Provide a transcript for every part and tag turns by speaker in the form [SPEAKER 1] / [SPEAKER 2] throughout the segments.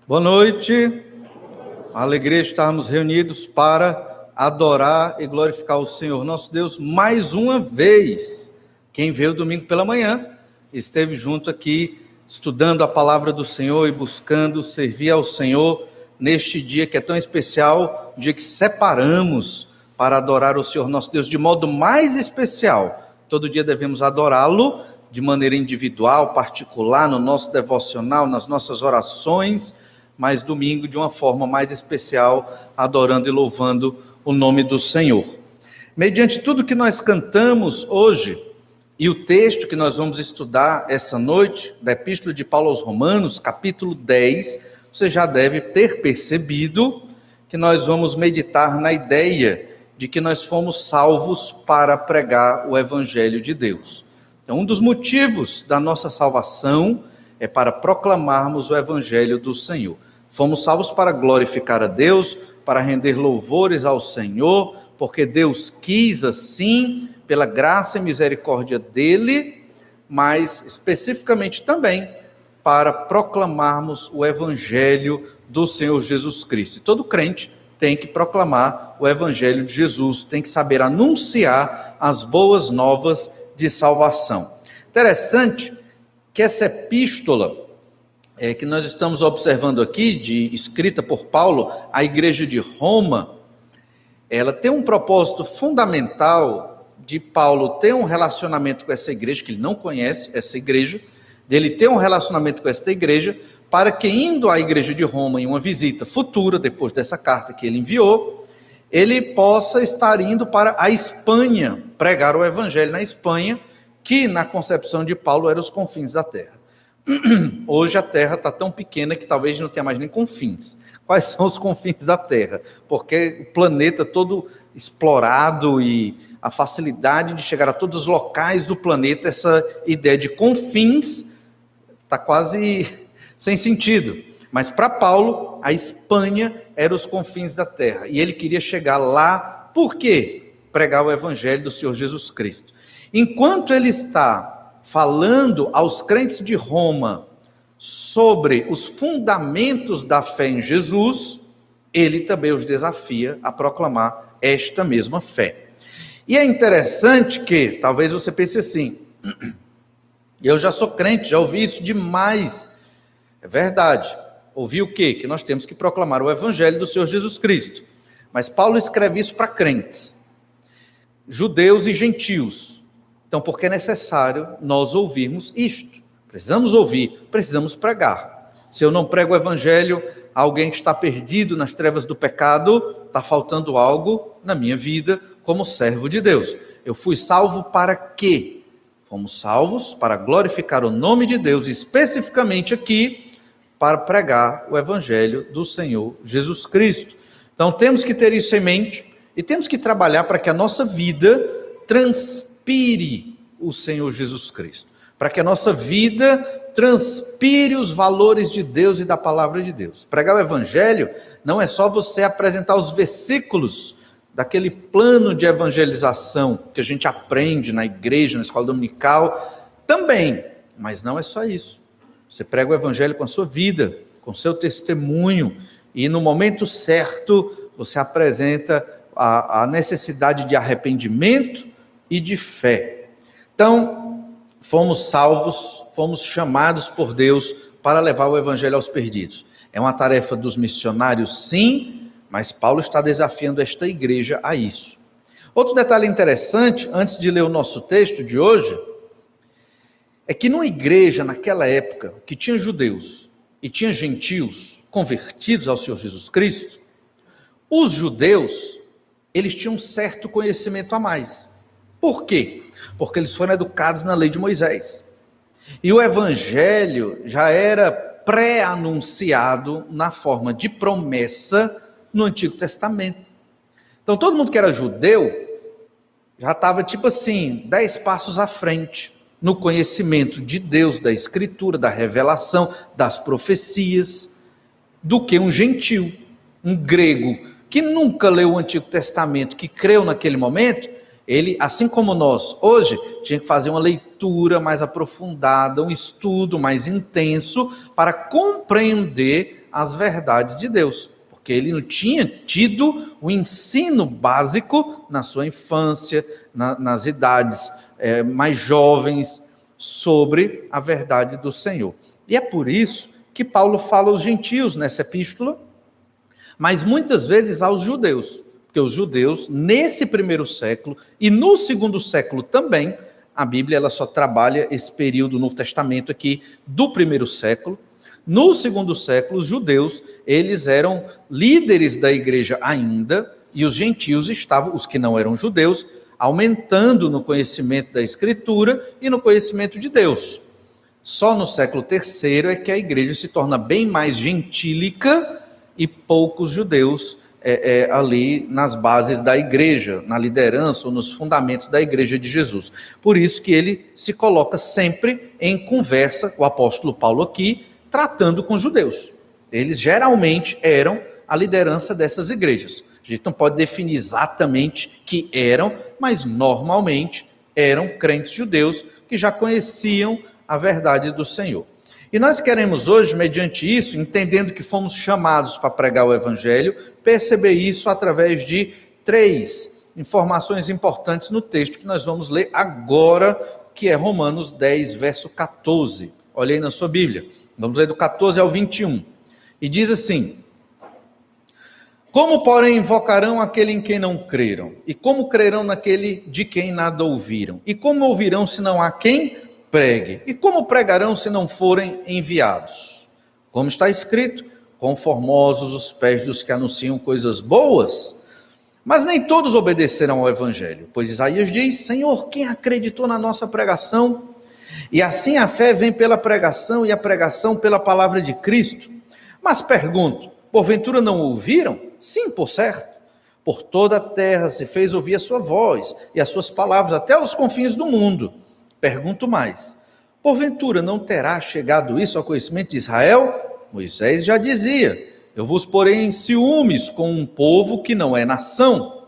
[SPEAKER 1] Boa noite, a alegria de estarmos reunidos para adorar e glorificar o Senhor nosso Deus mais uma vez. Quem veio domingo pela manhã esteve junto aqui estudando a palavra do Senhor e buscando servir ao Senhor neste dia que é tão especial, um dia que separamos para adorar o Senhor nosso Deus de modo mais especial. Todo dia devemos adorá-lo de maneira individual, particular, no nosso devocional, nas nossas orações, mas domingo de uma forma mais especial, adorando e louvando o nome do Senhor. Mediante tudo que nós cantamos hoje, e o texto que nós vamos estudar essa noite, da Epístola de Paulo aos Romanos, capítulo 10, você já deve ter percebido que nós vamos meditar na ideia de que nós fomos salvos para pregar o Evangelho de Deus. Então, um dos motivos da nossa salvação é para proclamarmos o Evangelho do Senhor. Fomos salvos para glorificar a Deus, para render louvores ao Senhor, porque Deus quis assim, pela graça e misericórdia dele, mas especificamente também para proclamarmos o Evangelho do Senhor Jesus Cristo. E todo crente tem que proclamar o Evangelho de Jesus, tem que saber anunciar as boas novas de salvação. Interessante que essa epístola que nós estamos observando aqui, escrita por Paulo à igreja de Roma, ela tem um propósito fundamental de Paulo ter um relacionamento com essa igreja, que ele não conhece essa igreja, dele ter um relacionamento com esta igreja, para que indo à igreja de Roma em uma visita futura, depois dessa carta que ele enviou, ele possa estar indo para a Espanha, pregar o evangelho na Espanha, que na concepção de Paulo eram os confins da terra. Hoje a terra está tão pequena que talvez não tenha mais nem confins. Quais são os confins da terra? Porque o planeta todo explorado e a facilidade de chegar a todos os locais do planeta, essa ideia de confins está quase sem sentido. Mas para Paulo, a Espanha era os confins da terra. E ele queria chegar lá, por quê? Pregar o evangelho do Senhor Jesus Cristo. Enquanto ele está falando aos crentes de Roma sobre os fundamentos da fé em Jesus, ele também os desafia a proclamar esta mesma fé. E é interessante que, talvez você pense assim, eu já sou crente, já ouvi isso demais. É verdade. Ouvi o quê? Que nós temos que proclamar o evangelho do Senhor Jesus Cristo. Mas Paulo escreve isso para crentes, judeus e gentios. Então, porque é necessário nós ouvirmos isto. Precisamos ouvir, precisamos pregar. Se eu não prego o evangelho, alguém que está perdido nas trevas do pecado, está faltando algo na minha vida como servo de Deus. Eu fui salvo para quê? Fomos salvos para glorificar o nome de Deus, especificamente aqui, para pregar o evangelho do Senhor Jesus Cristo. Então, temos que ter isso em mente e temos que trabalhar para que a nossa vida transpire o Senhor Jesus Cristo, para que a nossa vida transpire os valores de Deus e da palavra de Deus. Pregar o evangelho não é só você apresentar os versículos daquele plano de evangelização que a gente aprende na igreja, na escola dominical, também, mas não é só isso. Você prega o evangelho com a sua vida, com o seu testemunho, e no momento certo você apresenta a necessidade de arrependimento e de fé. Então, fomos salvos, fomos chamados por Deus para levar o evangelho aos perdidos. É uma tarefa dos missionários, sim, mas Paulo está desafiando esta igreja a isso. Outro detalhe interessante, antes de ler o nosso texto de hoje, é que numa igreja, naquela época, que tinha judeus e tinha gentios convertidos ao Senhor Jesus Cristo, os judeus, eles tinham um certo conhecimento a mais. Por quê? Porque eles foram educados na lei de Moisés. E o evangelho já era pré-anunciado na forma de promessa no Antigo Testamento. Então todo mundo que era judeu já estava tipo assim, 10 passos à frente no conhecimento de Deus, da Escritura, da revelação, das profecias, do que um gentil, um grego, que nunca leu o Antigo Testamento, que creu naquele momento. Ele, assim como nós, hoje, tinha que fazer uma leitura mais aprofundada, um estudo mais intenso, para compreender as verdades de Deus, porque ele não tinha tido o ensino básico na sua infância, nas idades mais jovens, sobre a verdade do Senhor. E é por isso que Paulo fala aos gentios nessa epístola, mas muitas vezes aos judeus, porque os judeus, nesse primeiro século e no segundo século também, a Bíblia ela só trabalha esse período do Novo Testamento aqui do primeiro século. No segundo século, os judeus, eles eram líderes da igreja ainda, e os gentios estavam, os que não eram judeus, aumentando no conhecimento da Escritura e no conhecimento de Deus. Só no século III é que a igreja se torna bem mais gentílica e poucos judeus ali nas bases da igreja, na liderança ou nos fundamentos da igreja de Jesus. Por isso que ele se coloca sempre em conversa, o apóstolo Paulo aqui, tratando com judeus. Eles geralmente eram a liderança dessas igrejas. A gente não pode definir exatamente que eram, mas normalmente eram crentes judeus que já conheciam a verdade do Senhor. E nós queremos hoje, mediante isso, entendendo que fomos chamados para pregar o Evangelho, perceber isso através de 3 informações importantes no texto que nós vamos ler agora, que é Romanos 10, verso 14. Olha aí na sua Bíblia. Vamos ler do 14 ao 21. E diz assim: como, porém, invocarão aquele em quem não creram? E como crerão naquele de quem nada ouviram? E como ouvirão se não há quem pregue? E como pregarão se não forem enviados? Como está escrito, quão formosos os pés dos que anunciam coisas boas. Mas nem todos obedeceram ao Evangelho, pois Isaías diz: Senhor, quem acreditou na nossa pregação? E assim a fé vem pela pregação, e a pregação pela palavra de Cristo. Mas pergunto, porventura não ouviram? Sim, por certo. Por toda a terra se fez ouvir a sua voz, e as suas palavras até os confins do mundo. Pergunto mais, porventura não terá chegado isso ao conhecimento de Israel? Moisés já dizia: eu vos porei em ciúmes com um povo que não é nação.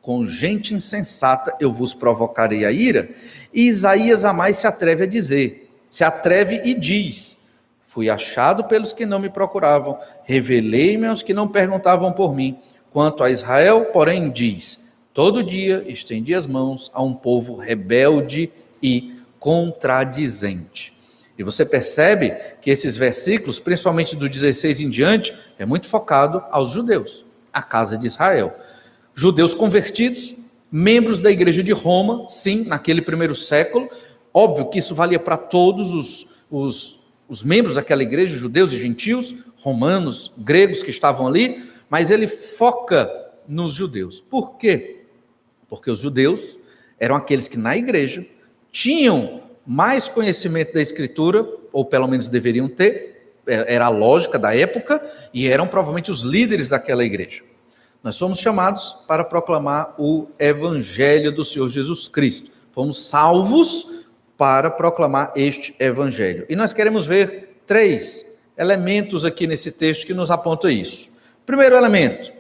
[SPEAKER 1] Com gente insensata eu vos provocarei a ira. E Isaías a mais se atreve a dizer, se atreve e diz: fui achado pelos que não me procuravam, revelei-me aos que não perguntavam por mim. Quanto a Israel, porém, diz: todo dia estendi as mãos a um povo rebelde e contradizente. E você percebe que esses versículos, principalmente do 16 em diante, é muito focado aos judeus, a casa de Israel. Judeus convertidos, membros da igreja de Roma, sim, naquele primeiro século. Óbvio que isso valia para todos os membros daquela igreja, judeus e gentios, romanos, gregos que estavam ali, mas ele foca nos judeus. Por quê? Porque os judeus eram aqueles que na igreja tinham mais conhecimento da Escritura, ou pelo menos deveriam ter, era a lógica da época, e eram provavelmente os líderes daquela igreja. Nós somos chamados para proclamar o Evangelho do Senhor Jesus Cristo. Fomos salvos para proclamar este Evangelho. E nós queremos ver 3 elementos aqui nesse texto que nos apontam isso. Primeiro elemento: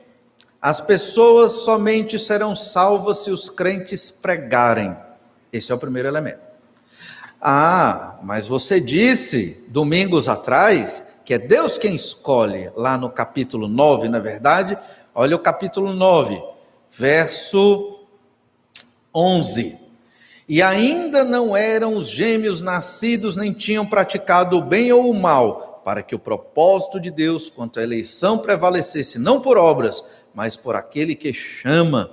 [SPEAKER 1] as pessoas somente serão salvas se os crentes pregarem. Esse é o primeiro elemento. Ah, mas você disse, domingos atrás, que é Deus quem escolhe, lá no capítulo 9, na verdade. Olha o capítulo 9, verso 11. E ainda não eram os gêmeos nascidos, nem tinham praticado o bem ou o mal, para que o propósito de Deus quanto à eleição prevalecesse, não por obras, mas por aquele que chama.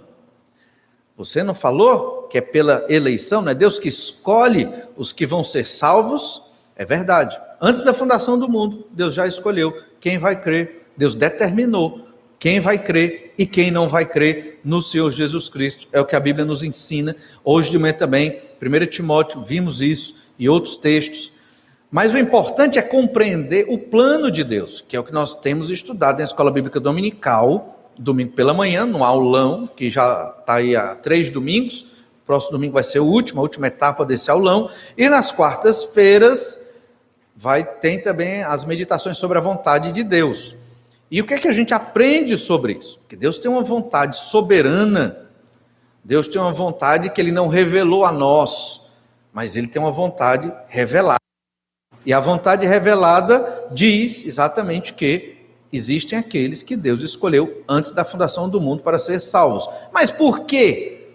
[SPEAKER 1] Você não falou que é pela eleição, não é Deus que escolhe os que vão ser salvos? É verdade. Antes da fundação do mundo, Deus já escolheu quem vai crer. Deus determinou quem vai crer e quem não vai crer no Senhor Jesus Cristo. É o que a Bíblia nos ensina. Hoje de manhã também, 1 Timóteo, vimos isso e outros textos. Mas o importante é compreender o plano de Deus, que é o que nós temos estudado na Escola Bíblica Dominical, domingo pela manhã, no aulão, que já está aí há 3 domingos. O próximo domingo vai ser a última etapa desse aulão. E nas quartas-feiras tem também as meditações sobre a vontade de Deus. E o que é que a gente aprende sobre isso? Que Deus tem uma vontade soberana, Deus tem uma vontade que Ele não revelou a nós, mas Ele tem uma vontade revelada. E a vontade revelada diz exatamente que existem aqueles que Deus escolheu antes da fundação do mundo para ser salvos. Mas por quê?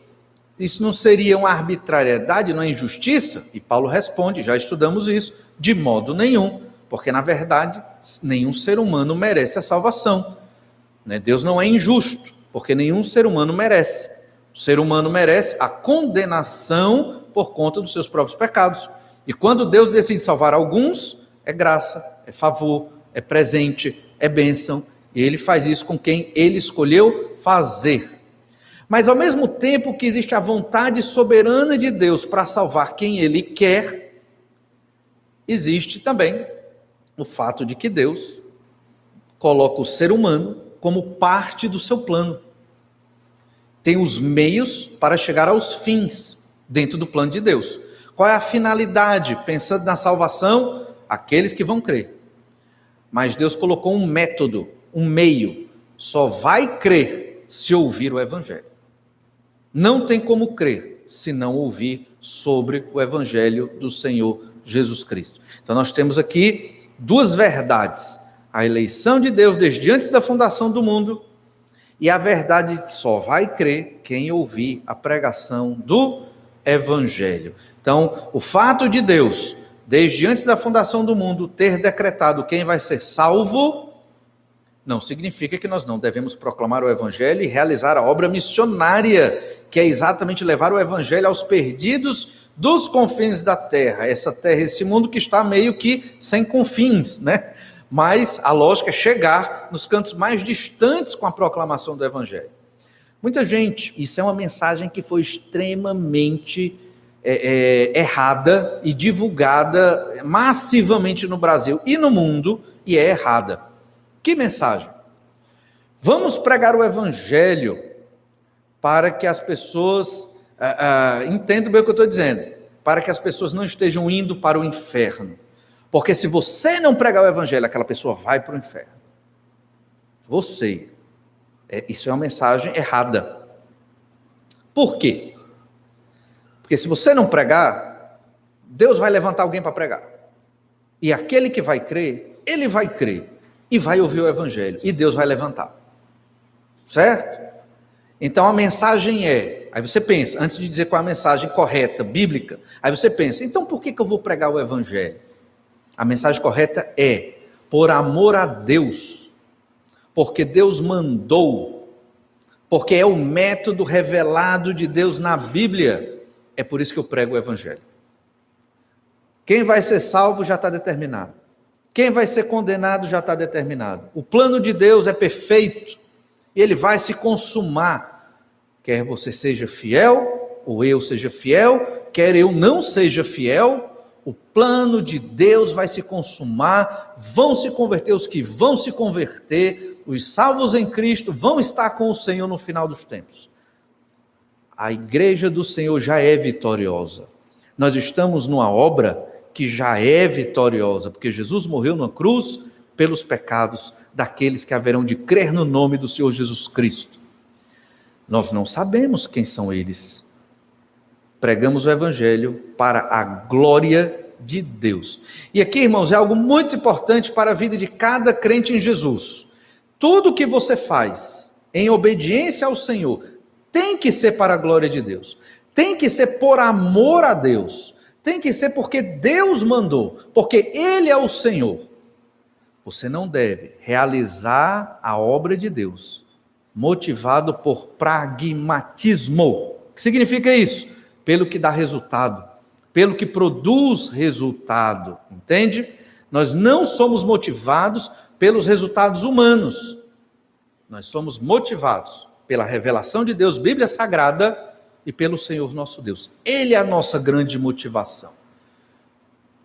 [SPEAKER 1] Isso não seria uma arbitrariedade, não é injustiça? E Paulo responde, já estudamos isso, de modo nenhum, porque na verdade nenhum ser humano merece a salvação. Deus não é injusto, porque nenhum ser humano merece. O ser humano merece a condenação por conta dos seus próprios pecados. E quando Deus decide salvar alguns, é graça, é favor, é presente, é bênção. E Ele faz isso com quem Ele escolheu fazer. Mas ao mesmo tempo que existe a vontade soberana de Deus para salvar quem Ele quer, existe também o fato de que Deus coloca o ser humano como parte do seu plano. Tem os meios para chegar aos fins dentro do plano de Deus. Qual é a finalidade? Pensando na salvação, aqueles que vão crer. Mas Deus colocou um método, um meio. Só vai crer se ouvir o Evangelho. Não tem como crer se não ouvir sobre o Evangelho do Senhor Jesus Cristo. Então nós temos aqui duas verdades. A eleição de Deus desde antes da fundação do mundo e a verdade que só vai crer quem ouvir a pregação do Evangelho. Então, o fato de Deus, desde antes da fundação do mundo, ter decretado quem vai ser salvo, não significa que nós não devemos proclamar o Evangelho e realizar a obra missionária, que é exatamente levar o Evangelho aos perdidos dos confins da terra. Essa terra, esse mundo que está meio que sem confins, né? Mas a lógica é chegar nos cantos mais distantes com a proclamação do Evangelho. Muita gente, isso é uma mensagem que foi extremamente errada e divulgada massivamente no Brasil e no mundo, e é errada. Que mensagem? Vamos pregar o Evangelho para que as pessoas entendam bem o que eu estou dizendo, para que as pessoas não estejam indo para o inferno. Porque se você não pregar o Evangelho, aquela pessoa vai para o inferno. Isso é uma mensagem errada. Por quê? Porque se você não pregar, Deus vai levantar alguém para pregar. E aquele que vai crer, ele vai crer e vai ouvir o Evangelho. E Deus vai levantar. Certo? Então a mensagem aí você pensa, antes de dizer qual é a mensagem correta, bíblica, aí você pensa, então por que eu vou pregar o Evangelho? A mensagem correta é, por amor a Deus, porque Deus mandou, porque é o método revelado de Deus na Bíblia, é por isso que eu prego o Evangelho. Quem vai ser salvo já está determinado. Quem vai ser condenado já está determinado. O plano de Deus é perfeito, e ele vai se consumar, quer você seja fiel, ou eu seja fiel, quer eu não seja fiel, o plano de Deus vai se consumar, vão se converter os que vão se converter, os salvos em Cristo vão estar com o Senhor no final dos tempos. A igreja do Senhor já é vitoriosa. Nós estamos numa obra que já é vitoriosa, porque Jesus morreu na cruz pelos pecados daqueles que haverão de crer no nome do Senhor Jesus Cristo. Nós não sabemos quem são eles. Pregamos o Evangelho para a glória de Deus. E aqui, irmãos, é algo muito importante para a vida de cada crente em Jesus. Tudo que você faz em obediência ao Senhor tem que ser para a glória de Deus. Tem que ser por amor a Deus. Tem que ser porque Deus mandou, porque Ele é o Senhor. Você não deve realizar a obra de Deus motivado por pragmatismo. O que significa isso? Pelo que dá resultado, pelo que produz resultado, entende? Nós não somos motivados pelos resultados humanos, nós somos motivados pela revelação de Deus, Bíblia Sagrada, e pelo Senhor nosso Deus. Ele é a nossa grande motivação.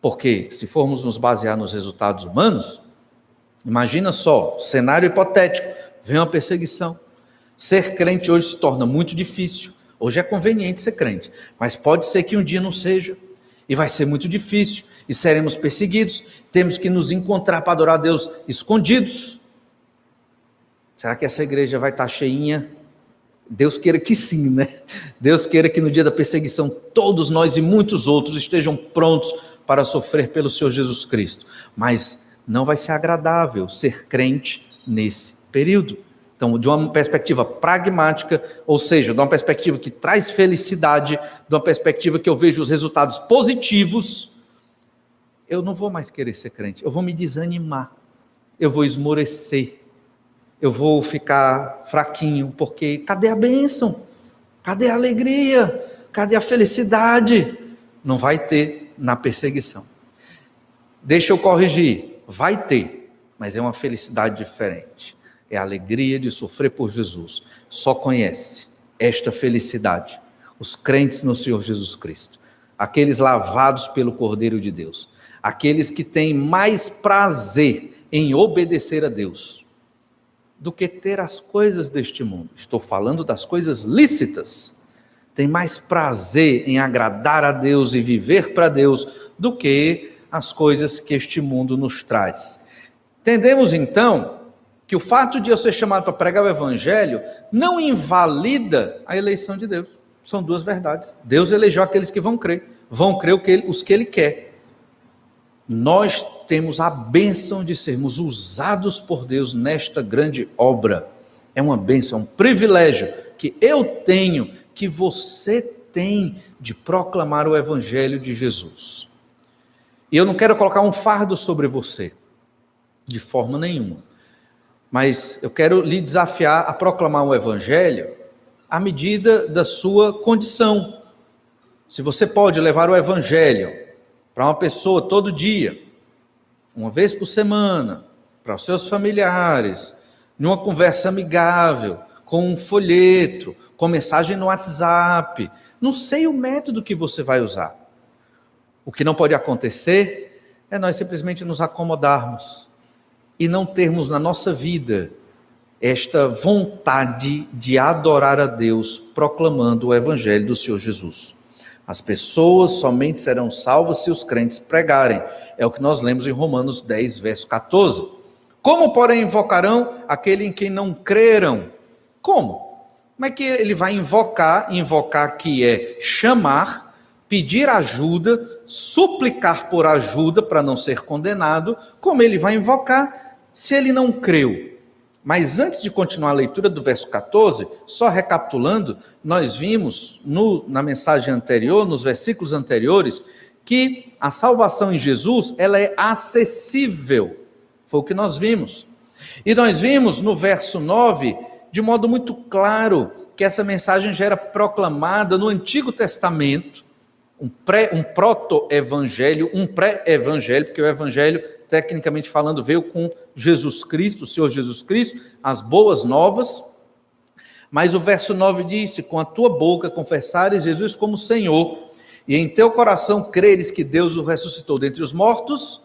[SPEAKER 1] Porque se formos nos basear nos resultados humanos, imagina só, cenário hipotético, vem uma perseguição, ser crente hoje se torna muito difícil. Hoje é conveniente ser crente, mas pode ser que um dia não seja, e vai ser muito difícil, e seremos perseguidos, temos que nos encontrar para adorar a Deus escondidos. Será que essa igreja vai estar cheinha? Deus queira que sim, né? Deus queira que no dia da perseguição todos nós e muitos outros estejam prontos para sofrer pelo Senhor Jesus Cristo. Mas não vai ser agradável ser crente nesse período. Então, de uma perspectiva pragmática, ou seja, de uma perspectiva que traz felicidade, de uma perspectiva que eu vejo os resultados positivos, eu não vou mais querer ser crente, eu vou me desanimar, eu vou esmorecer, eu vou ficar fraquinho, porque cadê a bênção? Cadê a alegria? Cadê a felicidade? Não vai ter na perseguição. Deixa eu corrigir, vai ter, mas é uma felicidade diferente. É a alegria de sofrer por Jesus. Só conhece esta felicidade os crentes no Senhor Jesus Cristo, aqueles lavados pelo Cordeiro de Deus, aqueles que têm mais prazer em obedecer a Deus do que ter as coisas deste mundo. Estou falando das coisas lícitas. Tem mais prazer em agradar a Deus e viver para Deus do que as coisas que este mundo nos traz. Entendemos então que o fato de eu ser chamado para pregar o evangelho não invalida a eleição de Deus. São duas verdades. Deus elegeu aqueles que vão crer os que Ele quer. Nós temos a bênção de sermos usados por Deus nesta grande obra. É uma bênção, é um privilégio que eu tenho, que você tem, de proclamar o evangelho de Jesus. E eu não quero colocar um fardo sobre você, de forma nenhuma. Mas eu quero lhe desafiar a proclamar o evangelho à medida da sua condição. Se você pode levar o evangelho para uma pessoa todo dia, uma vez por semana, para os seus familiares, numa conversa amigável, com um folheto, com mensagem no WhatsApp, não sei o método que você vai usar. O que não pode acontecer é nós simplesmente nos acomodarmos e não termos na nossa vida esta vontade de adorar a Deus proclamando o evangelho do Senhor Jesus. As pessoas somente serão salvas se os crentes pregarem. É o que nós lemos em Romanos 10, verso 14. Como, porém, invocarão aquele em quem não creram? Como? Como é que ele vai invocar? Invocar que é chamar, pedir ajuda, suplicar por ajuda para não ser condenado. Como ele vai invocar se ele não creu? Mas antes de continuar a leitura do verso 14, só recapitulando, nós vimos na mensagem anterior, nos versículos anteriores, que a salvação em Jesus, ela é acessível. Foi o que nós vimos. E nós vimos no verso 9, de modo muito claro, que essa mensagem já era proclamada no Antigo Testamento, um proto-evangelho, um pré-evangelho, porque o evangelho, tecnicamente falando, veio com Jesus Cristo, o Senhor Jesus Cristo, as boas novas. Mas o verso 9 diz: com a tua boca confessares Jesus como Senhor, e em teu coração creres que Deus o ressuscitou dentre os mortos,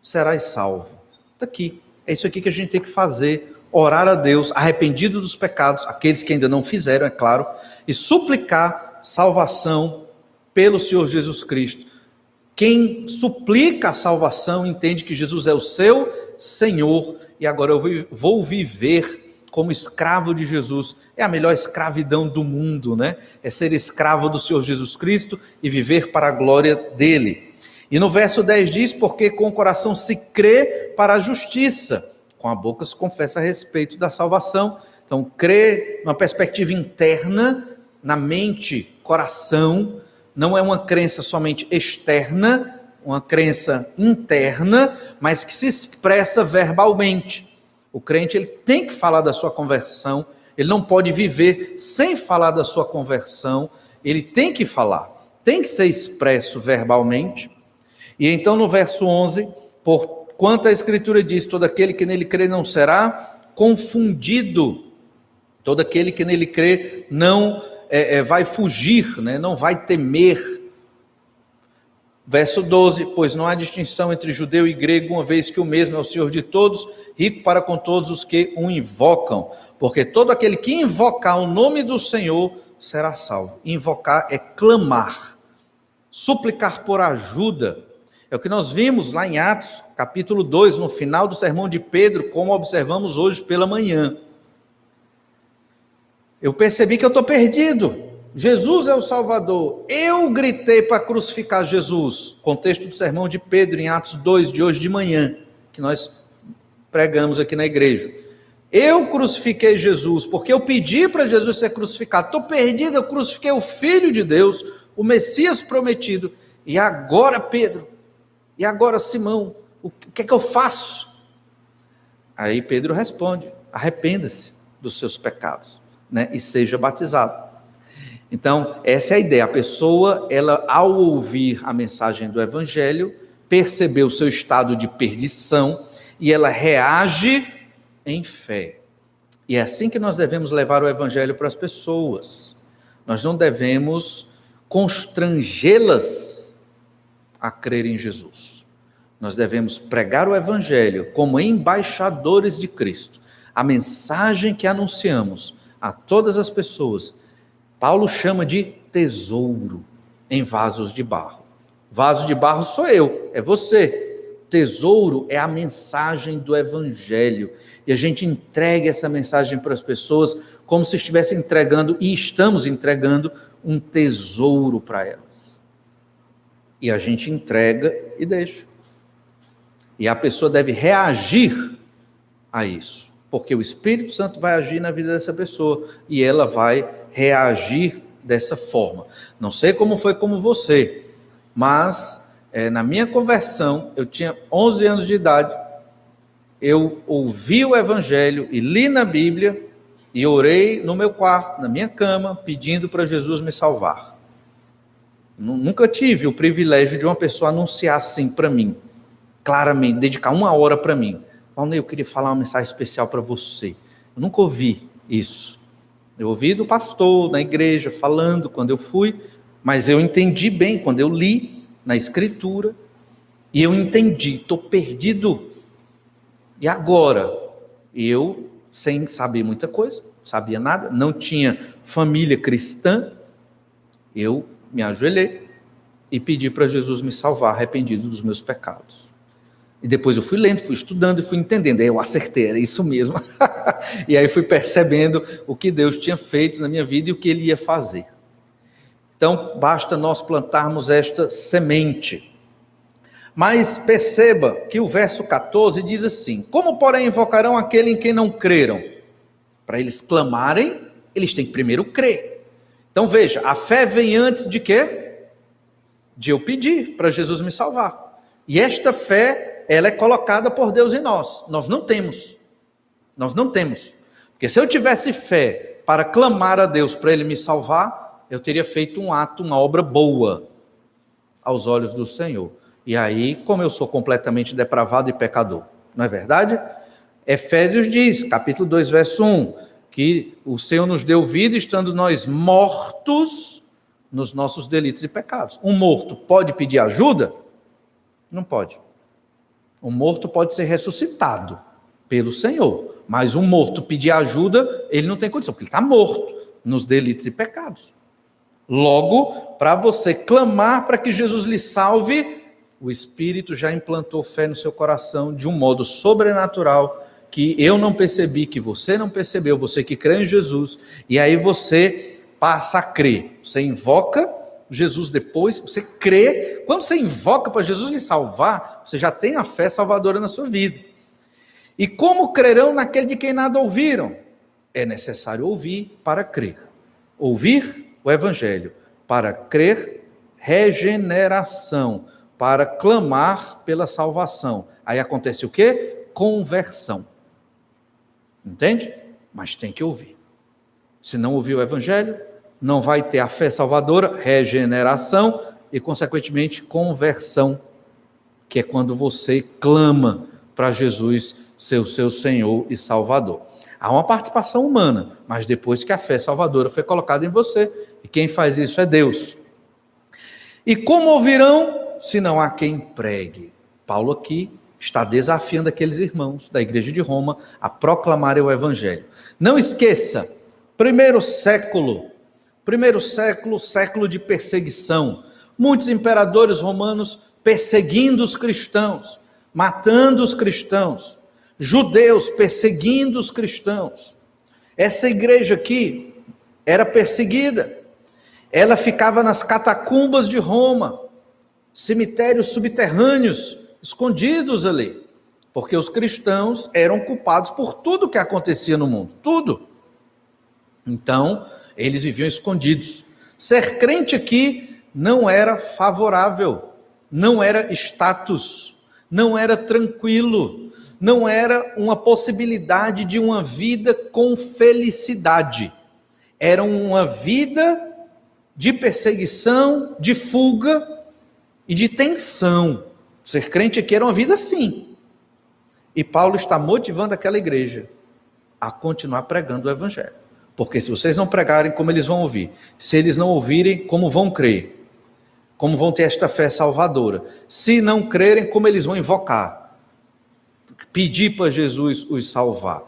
[SPEAKER 1] serás salvo. Está aqui, é isso aqui que a gente tem que fazer, orar a Deus, arrependido dos pecados, aqueles que ainda não fizeram, é claro, e suplicar salvação pelo Senhor Jesus Cristo. Quem suplica a salvação entende que Jesus é o seu Senhor, e agora eu vou viver como escravo de Jesus. É a melhor escravidão do mundo, né? É ser escravo do Senhor Jesus Cristo e viver para a glória dele. E no verso 10 diz: porque com o coração se crê para a justiça, com a boca se confessa a respeito da salvação. Então, crê numa perspectiva interna, na mente, coração. Não é uma crença somente externa, uma crença interna, mas que se expressa verbalmente. O crente, ele tem que falar da sua conversão, ele não pode viver sem falar da sua conversão, ele tem que falar, tem que ser expresso verbalmente. E então no verso 11, porquanto a Escritura diz: todo aquele que nele crê não será confundido, todo aquele que nele crê não vai fugir, né? Não vai temer. Verso 12, pois não há distinção entre judeu e grego, uma vez que o mesmo é o Senhor de todos, rico para com todos os que o invocam, porque todo aquele que invocar o nome do Senhor será salvo. Invocar é clamar, suplicar por ajuda. É o que nós vimos lá em Atos, capítulo 2, no final do sermão de Pedro, como observamos hoje pela manhã. Eu percebi que eu estou perdido. Jesus é o Salvador. Eu gritei para crucificar Jesus. Contexto do sermão de Pedro em Atos 2 de hoje de manhã, que nós pregamos aqui na igreja. Eu crucifiquei Jesus, porque eu pedi para Jesus ser crucificado. Estou perdido, eu crucifiquei o Filho de Deus, o Messias prometido. E agora, Pedro? E agora, Simão? O que é que eu faço? Aí Pedro responde: arrependa-se dos seus pecados, né? E seja batizado. Então, essa é a ideia. A pessoa, ela, ao ouvir a mensagem do Evangelho, percebeu o seu estado de perdição e ela reage em fé. E é assim que nós devemos levar o Evangelho para as pessoas. Nós não devemos constrangê-las a crer em Jesus. Nós devemos pregar o Evangelho como embaixadores de Cristo. A mensagem que anunciamos a todas as pessoas, Paulo chama de tesouro em vasos de barro. Vaso de barro sou eu, é você. Tesouro é a mensagem do Evangelho. E a gente entrega essa mensagem para as pessoas como se estivesse entregando, e estamos entregando, um tesouro para elas. E a gente entrega e deixa. E a pessoa deve reagir a isso, porque o Espírito Santo vai agir na vida dessa pessoa e ela vai reagir dessa forma. Não sei como foi como você, mas na minha conversão, eu tinha 11 anos de idade, eu ouvi o Evangelho e li na Bíblia e orei no meu quarto, na minha cama, pedindo para Jesus me salvar. Nunca tive o privilégio de uma pessoa anunciar assim para mim, claramente, dedicar 1 hora para mim. Paulo, eu queria falar uma mensagem especial para você. Eu nunca ouvi isso. Eu ouvi do pastor, na igreja, falando quando eu fui, mas eu entendi bem quando eu li na Escritura, e eu entendi, estou perdido. E agora, eu, sem saber muita coisa, não sabia nada, não tinha família cristã, eu me ajoelhei e pedi para Jesus me salvar, arrependido dos meus pecados. E depois eu fui lendo, fui estudando e fui entendendo. Aí eu acertei, era isso mesmo. E aí fui percebendo o que Deus tinha feito na minha vida e o que Ele ia fazer. Então, basta nós plantarmos esta semente. Mas perceba que o verso 14 diz assim: como, porém, invocarão aquele em quem não creram? Para eles clamarem, eles têm que primeiro crer. Então veja, a fé vem antes de quê? De eu pedir para Jesus me salvar. E esta fé, ela é colocada por Deus em nós. Nós não temos. Porque se eu tivesse fé para clamar a Deus para Ele me salvar, eu teria feito um ato, uma obra boa aos olhos do Senhor. E aí, como eu sou completamente depravado e pecador, não é verdade? Efésios diz, capítulo 2, verso 1, que o Senhor nos deu vida estando nós mortos nos nossos delitos e pecados. Um morto pode pedir ajuda? Não pode. Um morto pode ser ressuscitado pelo Senhor, mas um morto pedir ajuda, ele não tem condição, porque ele está morto nos delitos e pecados. Logo, para você clamar para que Jesus lhe salve, o Espírito já implantou fé no seu coração de um modo sobrenatural, que eu não percebi, que você não percebeu, você que crê em Jesus, e aí você passa a crer. Você invoca Jesus depois, você crê. Quando você invoca para Jesus lhe salvar, você já tem a fé salvadora na sua vida. E como crerão naquele de quem nada ouviram? É necessário ouvir para crer. Ouvir o Evangelho, para crer, regeneração, para clamar pela salvação. Aí acontece o quê? Conversão. Entende? Mas tem que ouvir. Se não ouvir o Evangelho, não vai ter a fé salvadora, regeneração e, consequentemente, conversão, que é quando você clama para Jesus ser o seu Senhor e Salvador. Há uma participação humana, mas depois que a fé salvadora foi colocada em você, e quem faz isso é Deus. E como ouvirão, se não há quem pregue? Paulo aqui está desafiando aqueles irmãos da igreja de Roma a proclamarem o Evangelho. Não esqueça, primeiro século, século de perseguição, muitos imperadores romanos perseguindo os cristãos, matando os cristãos, judeus perseguindo os cristãos. Essa igreja aqui era perseguida, ela ficava nas catacumbas de Roma, cemitérios subterrâneos, escondidos ali. porque os cristãos eram culpados por tudo que acontecia no mundo, tudo. Então, eles viviam escondidos. Ser crente aqui não era favorável, não era status, não era tranquilo, não era uma possibilidade de uma vida com felicidade. Era uma vida de perseguição, de fuga e de tensão. Ser crente aqui era uma vida assim. E Paulo está motivando aquela igreja a continuar pregando o evangelho. Porque se vocês não pregarem, como eles vão ouvir? Se eles não ouvirem, como vão crer? Como vão ter esta fé salvadora? Se não crerem, como eles vão invocar? Pedir para Jesus os salvar.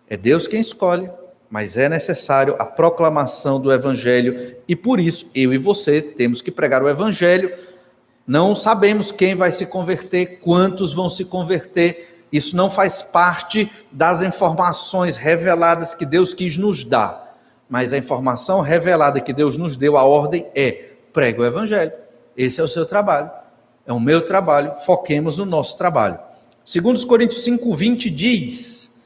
[SPEAKER 1] É Deus quem escolhe, mas é necessário a proclamação do evangelho, e por isso eu e você temos que pregar o evangelho. Não sabemos quem vai se converter, quantos vão se converter. Isso não faz parte das informações reveladas que Deus quis nos dar. Mas a informação revelada que Deus nos deu, a ordem é: pregue o evangelho. Esse é o seu trabalho. É o meu trabalho. Foquemos no nosso trabalho. 2 Coríntios 5:20 diz: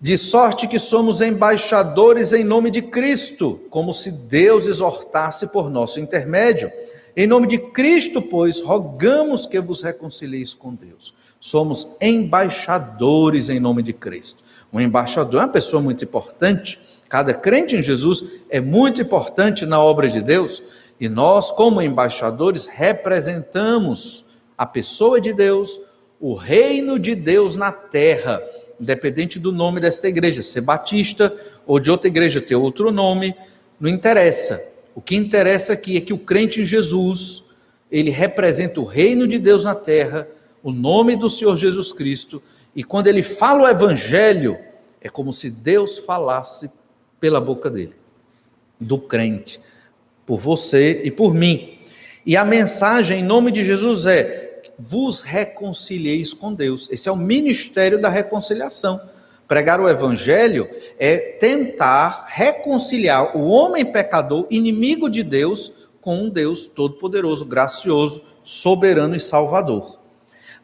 [SPEAKER 1] de sorte que somos embaixadores em nome de Cristo, como se Deus exortasse por nosso intermédio. Em nome de Cristo, pois, rogamos que vos reconcilieis com Deus. Somos embaixadores em nome de Cristo. Um embaixador é uma pessoa muito importante. Cada crente em Jesus é muito importante na obra de Deus. E nós, como embaixadores, representamos a pessoa de Deus, o reino de Deus na terra. Independente do nome desta igreja, ser batista ou de outra igreja ter outro nome, não interessa. O que interessa aqui é que o crente em Jesus, ele representa o reino de Deus na terra, o nome do Senhor Jesus Cristo, e quando ele fala o evangelho, é como se Deus falasse pela boca dele, do crente, por você e por mim. E a mensagem em nome de Jesus é: vos reconcilieis com Deus. Esse é o ministério da reconciliação. Pregar o evangelho é tentar reconciliar o homem pecador, inimigo de Deus, com um Deus todo-poderoso, gracioso, soberano e salvador.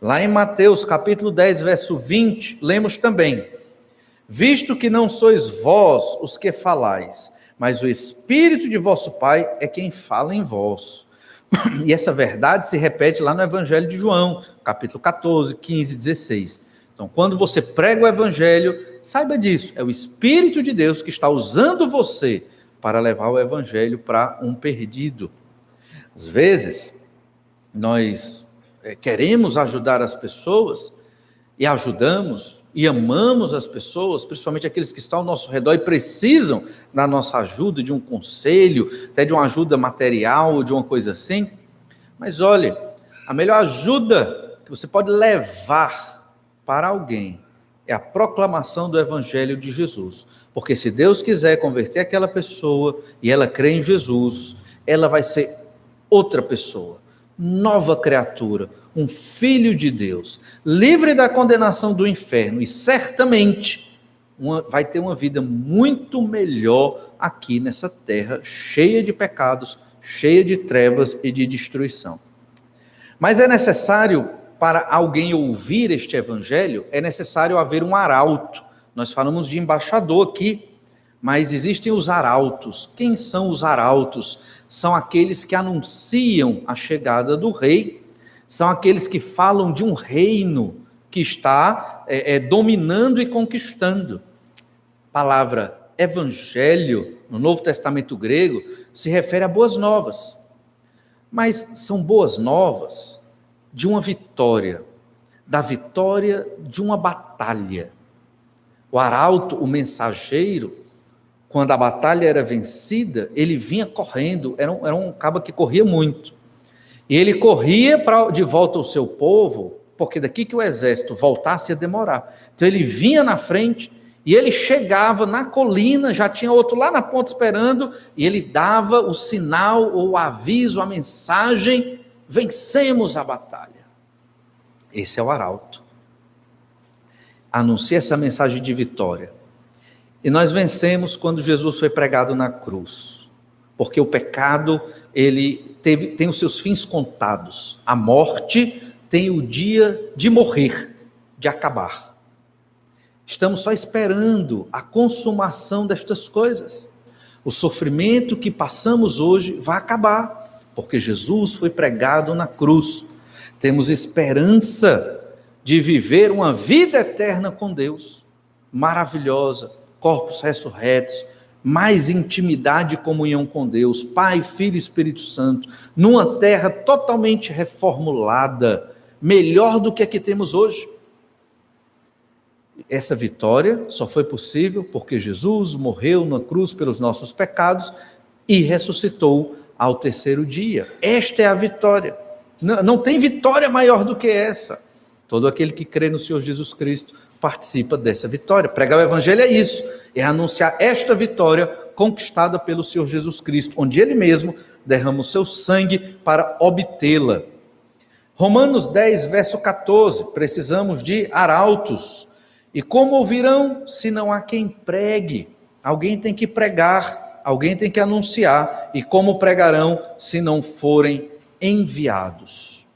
[SPEAKER 1] Lá em Mateus capítulo 10, verso 20, lemos também: visto que não sois vós os que falais, mas o Espírito de vosso Pai é quem fala em vós. E essa verdade se repete lá no Evangelho de João, capítulo 14, 15, 16. Então, quando você prega o Evangelho, saiba disso, é o Espírito de Deus que está usando você para levar o Evangelho para um perdido. Às vezes, nós queremos ajudar as pessoas, e ajudamos, e amamos as pessoas, principalmente aqueles que estão ao nosso redor e precisam da nossa ajuda, de um conselho, até de uma ajuda material, de uma coisa assim. Mas olha, a melhor ajuda que você pode levar para alguém é a proclamação do Evangelho de Jesus. Porque se Deus quiser converter aquela pessoa e ela crê em Jesus, ela vai ser outra pessoa, nova criatura, um filho de Deus, livre da condenação do inferno e certamente vai ter uma vida muito melhor aqui nessa terra, cheia de pecados, cheia de trevas e de destruição. Mas é necessário, para alguém ouvir este evangelho, é necessário haver um arauto. Nós falamos de embaixador aqui, mas existem os arautos. Quem são os arautos? São aqueles que anunciam a chegada do rei, são aqueles que falam de um reino que está dominando e conquistando. A palavra evangelho, no Novo Testamento grego, se refere a boas novas. Mas são boas novas de uma vitória, da vitória de uma batalha. O arauto, o mensageiro, quando a batalha era vencida, ele vinha correndo, era um cabo que corria muito. E ele corria de volta ao seu povo, porque daqui que o exército voltasse ia demorar. Então ele vinha na frente, e ele chegava na colina, já tinha outro lá na ponta esperando, e ele dava o sinal, ou o aviso, a mensagem: vencemos a batalha. Esse é o arauto. Anuncia essa mensagem de vitória. E nós vencemos quando Jesus foi pregado na cruz, porque o pecado, ele tem os seus fins contados. A morte tem o dia de morrer, de acabar. Estamos só esperando a consumação destas coisas. O sofrimento que passamos hoje vai acabar, porque Jesus foi pregado na cruz. Temos esperança de viver uma vida eterna com Deus, maravilhosa, corpos ressurretos, mais intimidade e comunhão com Deus, Pai, Filho e Espírito Santo, numa terra totalmente reformulada, melhor do que a que temos hoje. Essa vitória só foi possível porque Jesus morreu na cruz pelos nossos pecados e ressuscitou ao terceiro dia. Esta é a vitória. Não tem vitória maior do que essa. Todo aquele que crê no Senhor Jesus Cristo participa dessa vitória. Pregar o Evangelho é isso, é anunciar esta vitória conquistada pelo Senhor Jesus Cristo, onde Ele mesmo derrama o seu sangue para obtê-la. Romanos 10, verso 14, precisamos de arautos. E como ouvirão se não há quem pregue? Alguém tem que pregar, alguém tem que anunciar. E como pregarão se não forem enviados?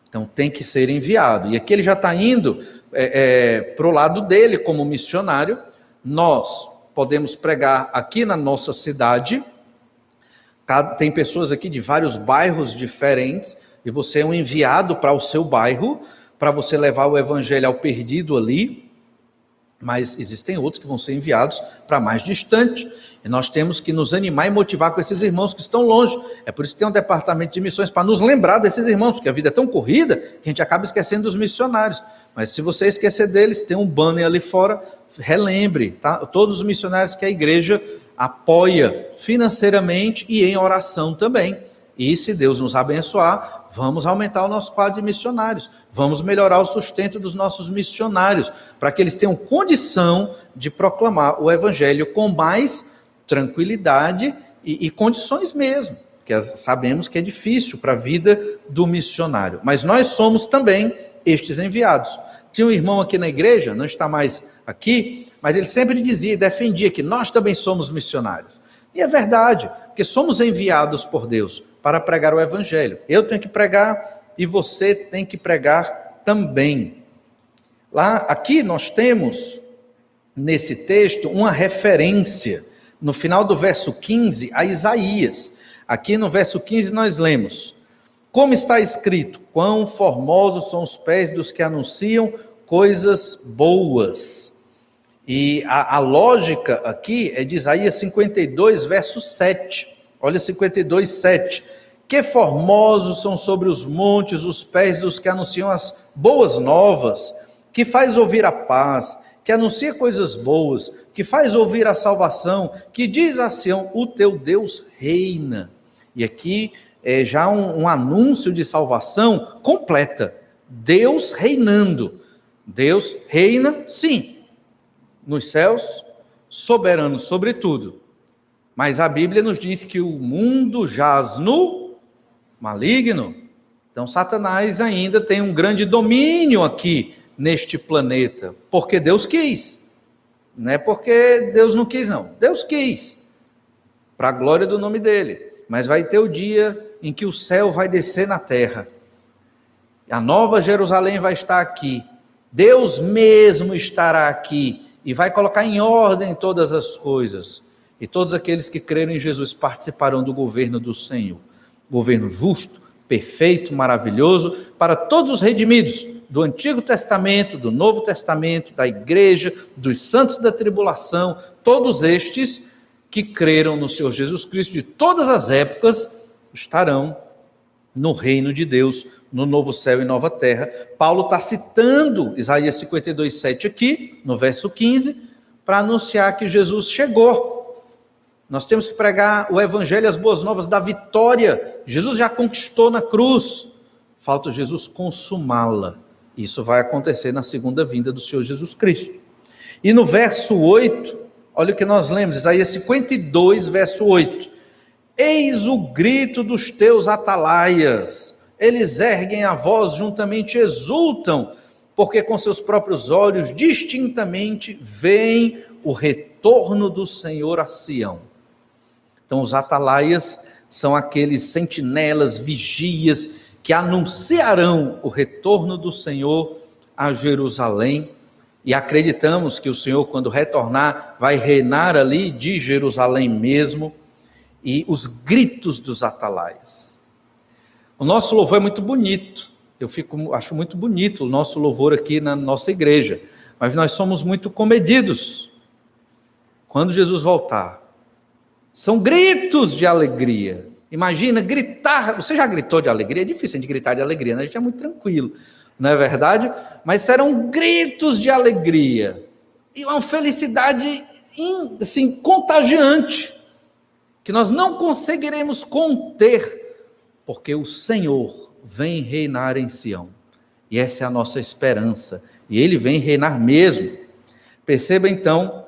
[SPEAKER 1] Então tem que ser enviado. E aqui ele já está indo para o lado dele como missionário. Nós podemos pregar aqui na nossa cidade. Tem pessoas aqui de vários bairros diferentes. E você é um enviado para o seu bairro, para você levar o evangelho ao perdido ali. Mas existem outros que vão ser enviados para mais distante. E nós temos que nos animar e motivar com esses irmãos que estão longe. É por isso que tem um departamento de missões para nos lembrar desses irmãos, porque a vida é tão corrida que a gente acaba esquecendo dos missionários. Mas se você esquecer deles, tem um banner ali fora, relembre, tá? Todos os missionários que a igreja apoia financeiramente e em oração também. E se Deus nos abençoar, vamos aumentar o nosso quadro de missionários, vamos melhorar o sustento dos nossos missionários, para que eles tenham condição de proclamar o evangelho com mais tranquilidade e condições mesmo, porque sabemos que é difícil para a vida do missionário, mas nós somos também estes enviados. Tinha um irmão aqui na igreja, não está mais aqui, mas ele sempre dizia e defendia que nós também somos missionários. E é verdade, porque somos enviados por Deus para pregar o evangelho. Eu tenho que pregar e você tem que pregar também. Aqui nós temos, nesse texto, uma referência, no final do verso 15, a Isaías. Aqui no verso 15 nós lemos: como está escrito, quão formosos são os pés dos que anunciam coisas boas. E a lógica aqui é de Isaías 52, verso 7. Olha 52, 7. Que formosos são sobre os montes os pés dos que anunciam as boas novas, que faz ouvir a paz, que anuncia coisas boas, que faz ouvir a salvação, que diz a Sião, o teu Deus reina. E aqui é já um anúncio de salvação completa. Deus reinando. Deus reina, sim, nos céus, soberano sobre tudo. Mas a Bíblia nos diz que o mundo jaz no maligno. Então Satanás ainda tem um grande domínio aqui neste planeta, porque Deus quis. Não é porque Deus não quis, não. Deus quis, para a glória do nome dele. Mas vai ter o dia em que o céu vai descer na terra. A nova Jerusalém vai estar aqui. Deus mesmo estará aqui e vai colocar em ordem todas as coisas. E todos aqueles que creram em Jesus participarão do governo do Senhor. Governo justo, perfeito, maravilhoso, para todos os redimidos do Antigo Testamento, do Novo Testamento, da igreja, dos santos da tribulação, todos estes que creram no Senhor Jesus Cristo de todas as épocas, estarão no reino de Deus, no novo céu e nova terra. Paulo está citando Isaías 52, 7 aqui, no verso 15, para anunciar que Jesus chegou. Nós temos que pregar o evangelho, as boas novas da vitória. Jesus já conquistou na cruz, falta Jesus consumá-la. Isso vai acontecer na segunda vinda do Senhor Jesus Cristo. E no verso 8, olha o que nós lemos, Isaías 52, verso 8. Eis o grito dos teus atalaias, eles erguem a voz, juntamente exultam, porque com seus próprios olhos distintamente veem o retorno do Senhor a Sião. Então os atalaias são aqueles sentinelas, vigias, que anunciarão o retorno do Senhor a Jerusalém e acreditamos que o Senhor, quando retornar, vai reinar ali de Jerusalém mesmo, e os gritos dos atalaias. O nosso louvor é muito bonito, acho muito bonito o nosso louvor aqui na nossa igreja, mas nós somos muito comedidos. Quando Jesus voltar, são gritos de alegria. Imagina gritar, você já gritou de alegria? É difícil a gente gritar de alegria, né? A gente é muito tranquilo, não é verdade? Mas serão gritos de alegria, e uma felicidade assim, contagiante, que nós não conseguiremos conter, porque o Senhor vem reinar em Sião, e essa é a nossa esperança, e Ele vem reinar mesmo. Perceba então,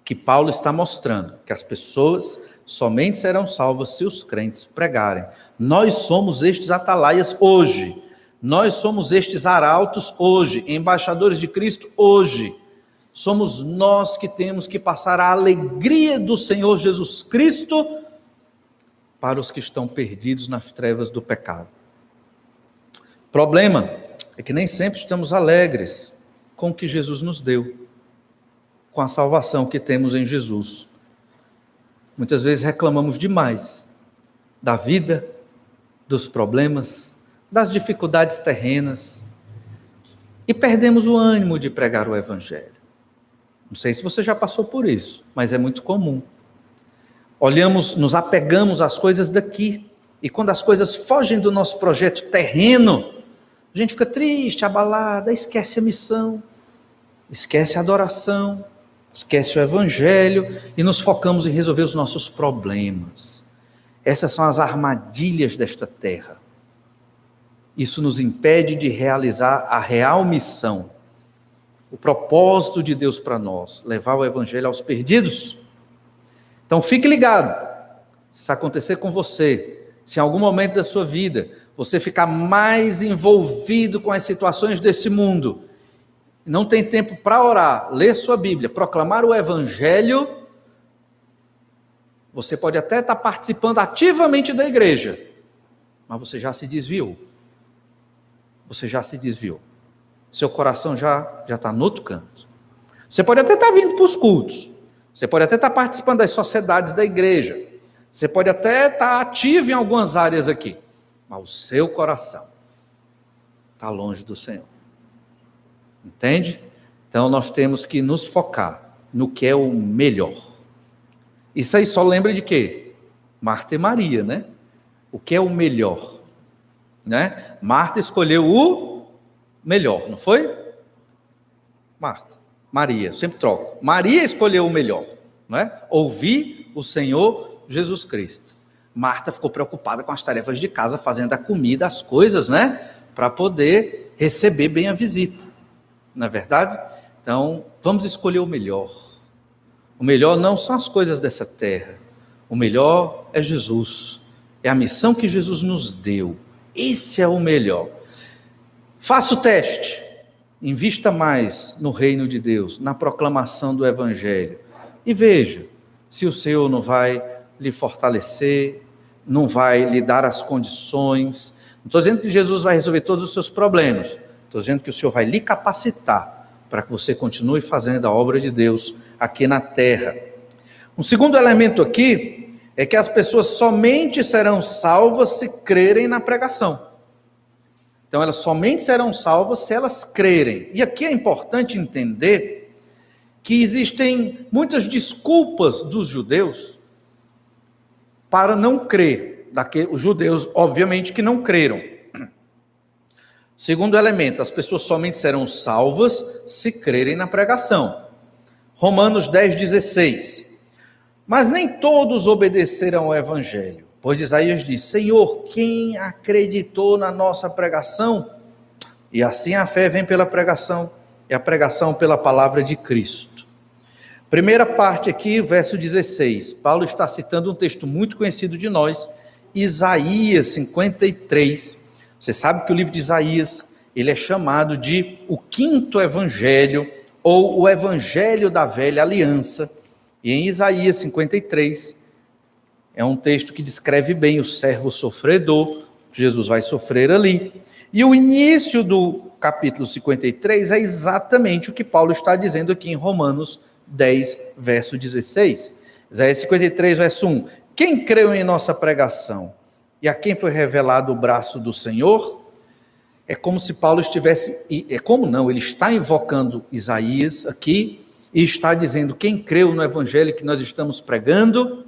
[SPEAKER 1] que Paulo está mostrando que as pessoas somente serão salvas se os crentes pregarem. Nós somos estes atalaias hoje, nós somos estes arautos hoje, embaixadores de Cristo hoje. Somos nós que temos que passar a alegria do Senhor Jesus Cristo para os que estão perdidos nas trevas do pecado. O problema é que nem sempre estamos alegres com o que Jesus nos deu, com a salvação que temos em Jesus. Muitas vezes reclamamos demais da vida, dos problemas, das dificuldades terrenas, e perdemos o ânimo de pregar o Evangelho. Não sei se você já passou por isso, mas é muito comum. Olhamos, nos apegamos às coisas daqui, e quando as coisas fogem do nosso projeto terreno, a gente fica triste, abalada, esquece a missão, esquece a adoração, esquece o Evangelho e nos focamos em resolver os nossos problemas. Essas são as armadilhas desta terra. Isso nos impede de realizar a real missão, o propósito de Deus para nós, levar o Evangelho aos perdidos. Então fique ligado, se isso acontecer com você, se em algum momento da sua vida você ficar mais envolvido com as situações desse mundo, não tem tempo para orar, ler sua Bíblia, proclamar o Evangelho, você pode até estar participando ativamente da igreja, mas você já se desviou. Você já se desviou. Seu coração já está no outro canto. Você pode até estar vindo para os cultos, você pode até estar participando das sociedades da igreja, você pode até estar ativo em algumas áreas aqui, mas o seu coração está longe do Senhor. Entende? Então nós temos que nos focar no que é o melhor. Isso aí só lembra de quê? Marta e Maria, né? O que é o melhor? Né? Marta escolheu o melhor, não foi? Marta. Maria, sempre troco. Maria escolheu o melhor, não é? Ouvir o Senhor Jesus Cristo. Marta ficou preocupada com as tarefas de casa, fazendo a comida, as coisas, né? Para poder receber bem a visita. Não é verdade? Então, vamos escolher o melhor. O melhor não são as coisas dessa terra. O melhor é Jesus. É a missão que Jesus nos deu. Esse é o melhor. Faça o teste. Invista mais no reino de Deus, na proclamação do Evangelho. E veja se o Senhor não vai lhe fortalecer, não vai lhe dar as condições. Não estou dizendo que Jesus vai resolver todos os seus problemas. Estou dizendo que o Senhor vai lhe capacitar para que você continue fazendo a obra de Deus aqui na terra. Um segundo elemento aqui é que as pessoas somente serão salvas se crerem na pregação. Então elas somente serão salvas se elas crerem. E aqui é importante entender que existem muitas desculpas dos judeus para não crer. Os judeus, obviamente, que não creram. Segundo elemento, as pessoas somente serão salvas se crerem na pregação. Romanos 10,16. Mas nem todos obedeceram ao Evangelho, pois Isaías diz: Senhor, quem acreditou na nossa pregação? E assim a fé vem pela pregação, e a pregação pela palavra de Cristo. Primeira parte aqui, verso 16. Paulo está citando um texto muito conhecido de nós, Isaías 53. Você sabe que o livro de Isaías, ele é chamado de o quinto evangelho, ou o evangelho da velha aliança. E em Isaías 53, é um texto que descreve bem o servo sofredor, Jesus vai sofrer ali. E o início do capítulo 53 é exatamente o que Paulo está dizendo aqui em Romanos 10, verso 16. Isaías 53, verso 1. Quem creu em nossa pregação e a quem foi revelado o braço do Senhor? É como se Paulo estivesse, ele está invocando Isaías aqui e está dizendo, quem creu no evangelho que nós estamos pregando?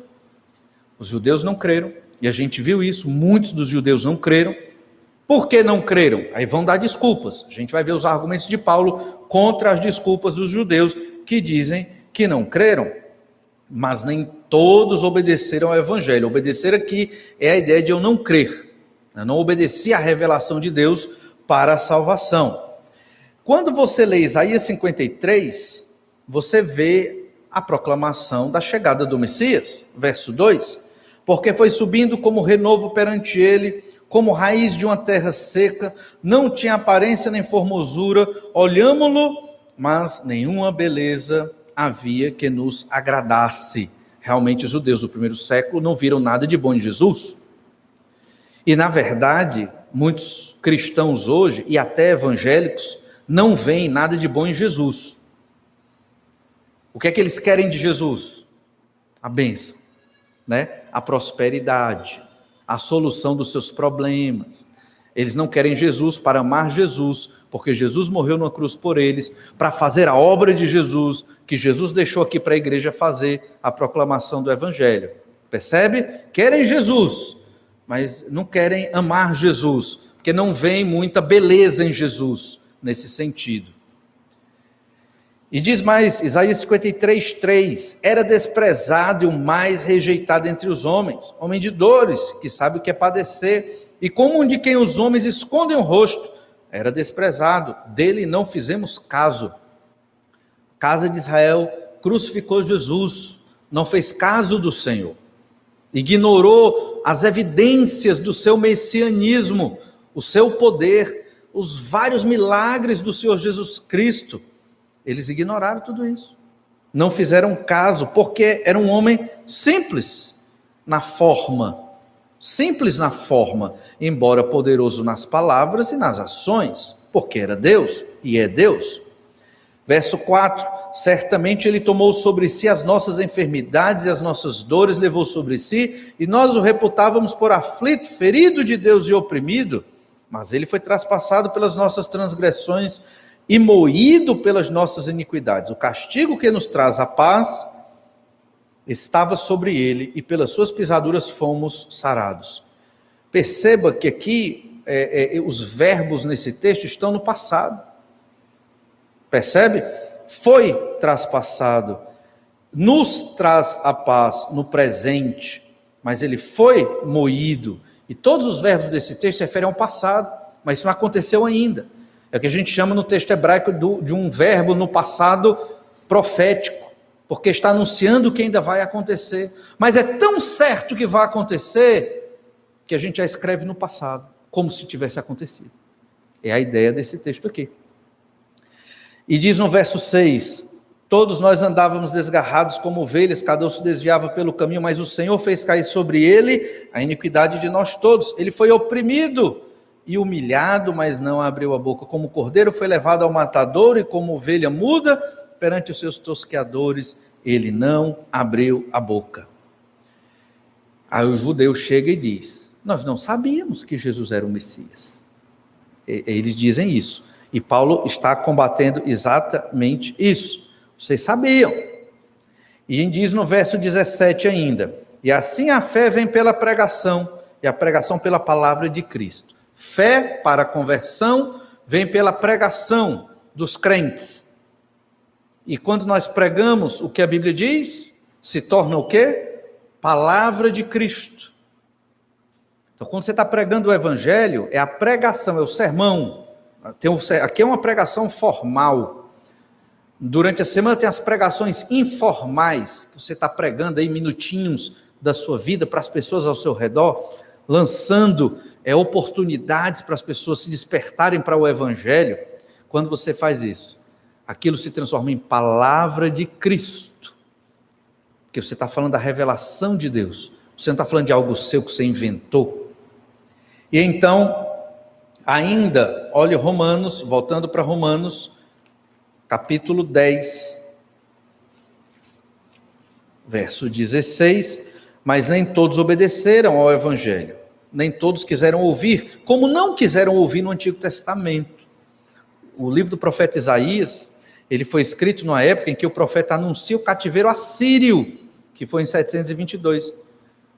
[SPEAKER 1] Os judeus não creram, e a gente viu isso, muitos dos judeus não creram. Por que não creram? Aí vão dar desculpas. A gente vai ver os argumentos de Paulo contra as desculpas dos judeus que dizem que não creram. Mas nem todos obedeceram ao evangelho. Obedecer aqui é a ideia de eu não crer. Eu não obedeci à revelação de Deus para a salvação. Quando você lê Isaías 53, você vê a proclamação da chegada do Messias. Verso 2. Porque foi subindo como renovo perante ele, como raiz de uma terra seca, não tinha aparência nem formosura, olhámo-lo, mas nenhuma beleza havia que nos agradasse. Realmente os judeus do primeiro século não viram nada de bom em Jesus. E na verdade, muitos cristãos hoje, e até evangélicos, não veem nada de bom em Jesus. O que é que eles querem de Jesus? A bênção, né? A prosperidade, a solução dos seus problemas. Eles não querem Jesus para amar Jesus, porque Jesus morreu numa cruz por eles, para fazer a obra de Jesus, que Jesus deixou aqui para a igreja fazer, a proclamação do evangelho. Percebe? Querem Jesus, mas não querem amar Jesus, porque não veem muita beleza em Jesus, nesse sentido. E diz mais, Isaías 53, 3, era desprezado e o mais rejeitado entre os homens, homem de dores, que sabe o que é padecer, e como um de quem os homens escondem o rosto, era desprezado, dele não fizemos caso. A casa de Israel crucificou Jesus, não fez caso do Senhor, ignorou as evidências do seu messianismo, o seu poder, os vários milagres do Senhor Jesus Cristo. Eles ignoraram tudo isso, não fizeram caso, porque era um homem simples na forma, embora poderoso nas palavras e nas ações, porque era Deus e é Deus. Verso 4, certamente ele tomou sobre si as nossas enfermidades e as nossas dores levou sobre si, e nós o reputávamos por aflito, ferido de Deus e oprimido, mas ele foi traspassado pelas nossas transgressões e moído pelas nossas iniquidades. O castigo que nos traz a paz estava sobre ele, e pelas suas pisaduras fomos sarados. Perceba que aqui os verbos nesse texto estão no passado. Percebe? Foi traspassado, nos traz a paz no presente, mas ele foi moído. E todos os verbos desse texto se referem ao passado, mas isso não aconteceu ainda. É o que a gente chama no texto hebraico de um verbo no passado profético, porque está anunciando o que ainda vai acontecer. Mas é tão certo que vai acontecer, que a gente já escreve no passado, como se tivesse acontecido. É a ideia desse texto aqui. E diz no verso 6, todos nós andávamos desgarrados como ovelhas, cada um se desviava pelo caminho, mas o Senhor fez cair sobre ele a iniquidade de nós todos. Ele foi oprimido e humilhado, mas não abriu a boca. Como cordeiro foi levado ao matadouro, e como ovelha muda, perante os seus tosqueadores, ele não abriu a boca. Aí o judeu chega e diz, nós não sabíamos que Jesus era o Messias. Eles dizem isso. E Paulo está combatendo exatamente isso. Vocês sabiam. E diz no verso 17 ainda, e assim a fé vem pela pregação, e a pregação pela palavra de Cristo. Fé para a conversão vem pela pregação dos crentes. E quando nós pregamos o que a Bíblia diz, se torna o quê? Palavra de Cristo. Então, quando você está pregando o evangelho, é a pregação, é o sermão. Aqui é uma pregação formal. Durante a semana tem as pregações informais, que você está pregando aí minutinhos da sua vida para as pessoas ao seu redor, lançando oportunidades para as pessoas se despertarem para o evangelho. Quando você faz isso, aquilo se transforma em palavra de Cristo, porque você está falando da revelação de Deus, você não está falando de algo seu que você inventou. E então, Ainda, olhe Romanos, voltando para Romanos, capítulo 10, verso 16, mas nem todos obedeceram ao Evangelho, nem todos quiseram ouvir, como não quiseram ouvir no Antigo Testamento. O livro do profeta Isaías, ele foi escrito numa época em que o profeta anuncia o cativeiro assírio, que foi em 722,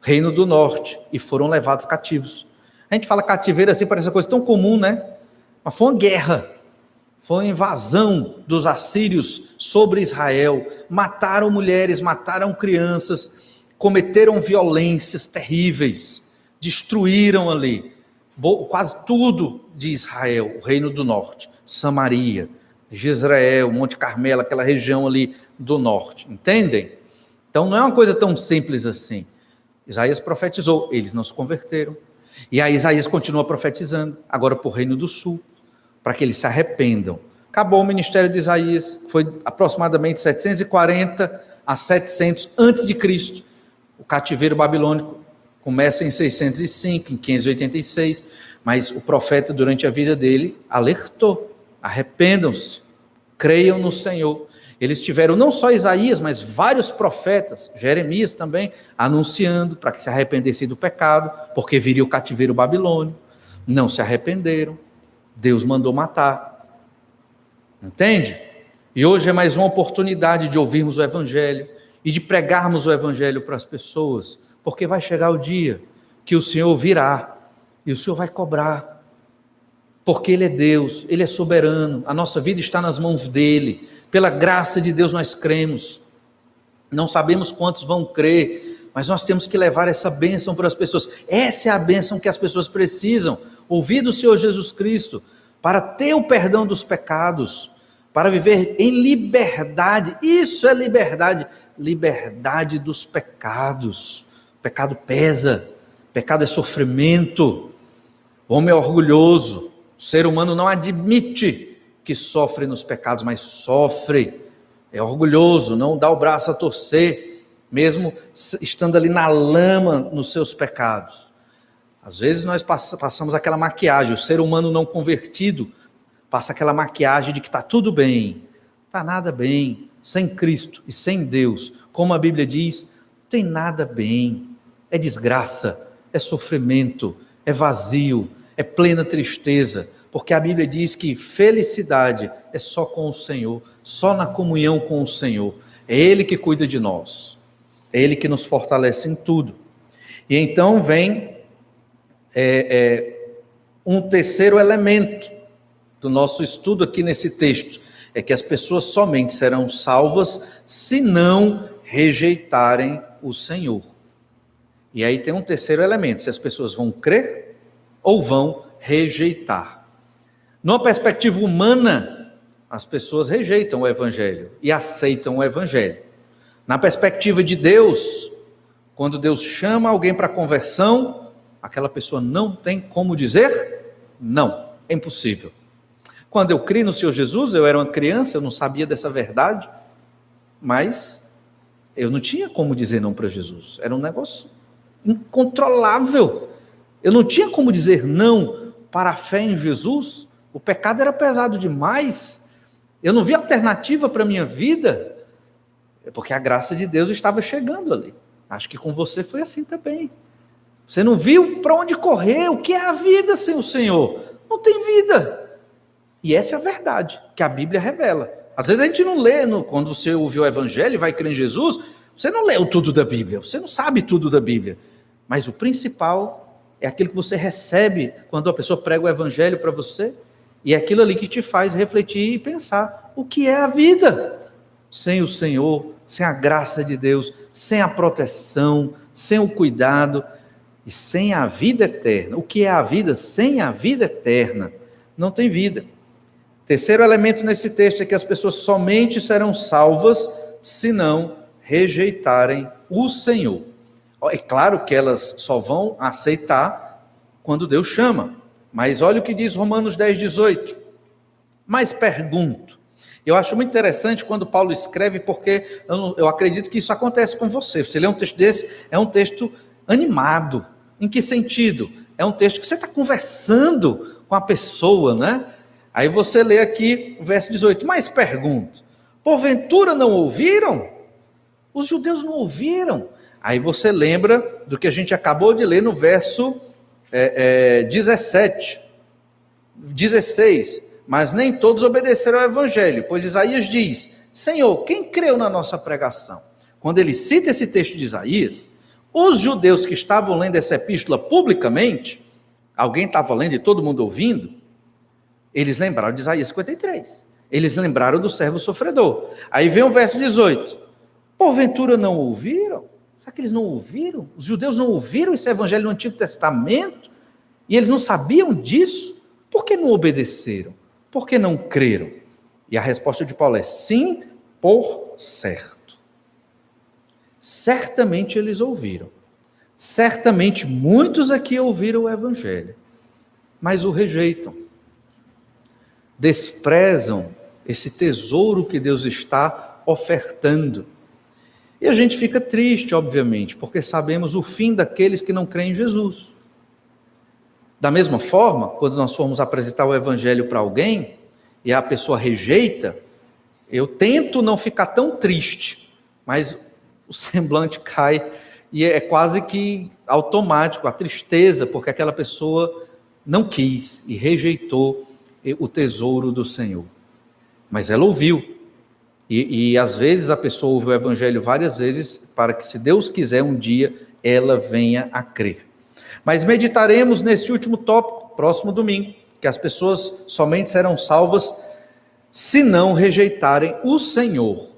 [SPEAKER 1] Reino do Norte, e foram levados cativos. A gente fala cativeiro assim, parece uma coisa tão comum, né? Mas foi uma guerra, foi uma invasão dos assírios sobre Israel, mataram mulheres, mataram crianças, cometeram violências terríveis, destruíram ali quase tudo de Israel, o Reino do Norte, Samaria, Jezreel, Monte Carmelo, aquela região ali do norte, entendem? Então não é uma coisa tão simples assim. Isaías profetizou, eles não se converteram. E aí Isaías continua profetizando, agora para o Reino do Sul, para que eles se arrependam. Acabou o ministério de Isaías, foi aproximadamente 740 a 700 antes de Cristo. O cativeiro babilônico começa em 605, em 586, mas o profeta durante a vida dele alertou, arrependam-se, creiam no Senhor. Eles tiveram não só Isaías, mas vários profetas, Jeremias também, anunciando para que se arrependessem do pecado, porque viria o cativeiro babilônico. Não se arrependeram, Deus mandou matar. Entende? E hoje é mais uma oportunidade de ouvirmos o Evangelho e de pregarmos o Evangelho para as pessoas, porque vai chegar o dia que o Senhor virá e o Senhor vai cobrar. Porque Ele é Deus, Ele é soberano, a nossa vida está nas mãos dEle, pela graça de Deus nós cremos, não sabemos quantos vão crer, mas nós temos que levar essa bênção para as pessoas, essa é a bênção que as pessoas precisam, ouvir do Senhor Jesus Cristo, para ter o perdão dos pecados, para viver em liberdade, isso é liberdade, liberdade dos pecados, o pecado pesa, o pecado é sofrimento, o homem é orgulhoso, o ser humano não admite que sofre nos pecados, mas sofre, é orgulhoso, não dá o braço a torcer, mesmo estando ali na lama nos seus pecados. Às vezes nós passamos aquela maquiagem, o ser humano não convertido passa aquela maquiagem de que está tudo bem, está nada bem, sem Cristo e sem Deus, como a Bíblia diz, não tem nada bem, é desgraça, é sofrimento, é vazio, é plena tristeza, porque a Bíblia diz que felicidade é só com o Senhor, só na comunhão com o Senhor, é Ele que cuida de nós, é Ele que nos fortalece em tudo. E então vem um terceiro elemento do nosso estudo aqui nesse texto, é que as pessoas somente serão salvas se não rejeitarem o Senhor. E aí tem um terceiro elemento, se as pessoas vão crer ou vão rejeitar. Numa perspectiva humana, as pessoas rejeitam o Evangelho e aceitam o Evangelho. Na perspectiva de Deus, quando Deus chama alguém para conversão, aquela pessoa não tem como dizer não, é impossível. Quando eu criei no Senhor Jesus, eu era uma criança, eu não sabia dessa verdade, mas eu não tinha como dizer não para Jesus, era um negócio incontrolável, eu não tinha como dizer não para a fé em Jesus, o pecado era pesado demais, eu não via alternativa para a minha vida, porque a graça de Deus estava chegando ali. Acho que com você foi assim também, você não viu para onde correr, o que é a vida sem o Senhor? Não tem vida. E essa é a verdade que a Bíblia revela. Às vezes a gente não lê, quando você ouviu o Evangelho e vai crer em Jesus, você não leu tudo da Bíblia, você não sabe tudo da Bíblia, mas o principal é aquilo que você recebe quando a pessoa prega o Evangelho para você, e é aquilo ali que te faz refletir e pensar, o que é a vida? Sem o Senhor, sem a graça de Deus, sem a proteção, sem o cuidado, e sem a vida eterna. O que é a vida sem a vida eterna? Não tem vida. Terceiro elemento nesse texto é que as pessoas somente serão salvas se não rejeitarem o Senhor. É claro que elas só vão aceitar quando Deus chama, mas olha o que diz Romanos 10:18. Mas pergunto, eu acho muito interessante quando Paulo escreve, porque eu acredito que isso acontece com você. Você lê um texto desse, é um texto animado. Em que sentido? É um texto que você está conversando com a pessoa, né? Aí você lê aqui o verso 18, mas pergunto, porventura não ouviram? Os judeus não ouviram. Aí você lembra do que a gente acabou de ler no verso 16, mas nem todos obedeceram ao evangelho, pois Isaías diz, Senhor, quem creu na nossa pregação? Quando ele cita esse texto de Isaías, os judeus que estavam lendo essa epístola publicamente, alguém estava lendo e todo mundo ouvindo, eles lembraram de Isaías 53. Eles lembraram do servo sofredor. Aí vem o verso 18. Porventura não ouviram? Será que eles não ouviram? Os judeus não ouviram esse evangelho no Antigo Testamento? E eles não sabiam disso? Por que não obedeceram? Por que não creram? E a resposta de Paulo é sim, por certo. Certamente eles ouviram. Certamente muitos aqui ouviram o evangelho, mas o rejeitam. Desprezam esse tesouro que Deus está ofertando. E a gente fica triste, obviamente, porque sabemos o fim daqueles que não creem em Jesus. Da mesma forma, quando nós formos apresentar o evangelho para alguém, e a pessoa rejeita, eu tento não ficar tão triste, mas o semblante cai, e é quase que automático, a tristeza, porque aquela pessoa não quis e rejeitou o tesouro do Senhor. Mas ela ouviu. E às vezes a pessoa ouve o evangelho várias vezes para que, se Deus quiser, um dia ela venha a crer. Mas meditaremos nesse último tópico, próximo domingo, que as pessoas somente serão salvas se não rejeitarem o Senhor.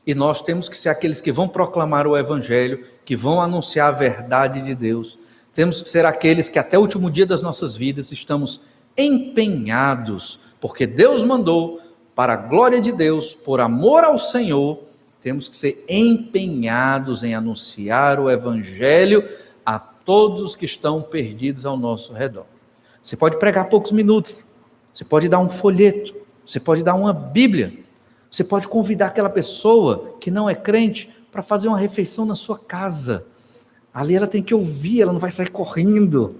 [SPEAKER 1] E nós temos que ser aqueles que vão proclamar o evangelho, que vão anunciar a verdade de Deus. Temos que ser aqueles que até o último dia das nossas vidas estamos empenhados, porque Deus mandou, para a glória de Deus, por amor ao Senhor, temos que ser empenhados em anunciar o evangelho a todos que estão perdidos ao nosso redor. Você pode pregar poucos minutos, você pode dar um folheto, você pode dar uma Bíblia, você pode convidar aquela pessoa que não é crente para fazer uma refeição na sua casa. Ali ela tem que ouvir, ela não vai sair correndo.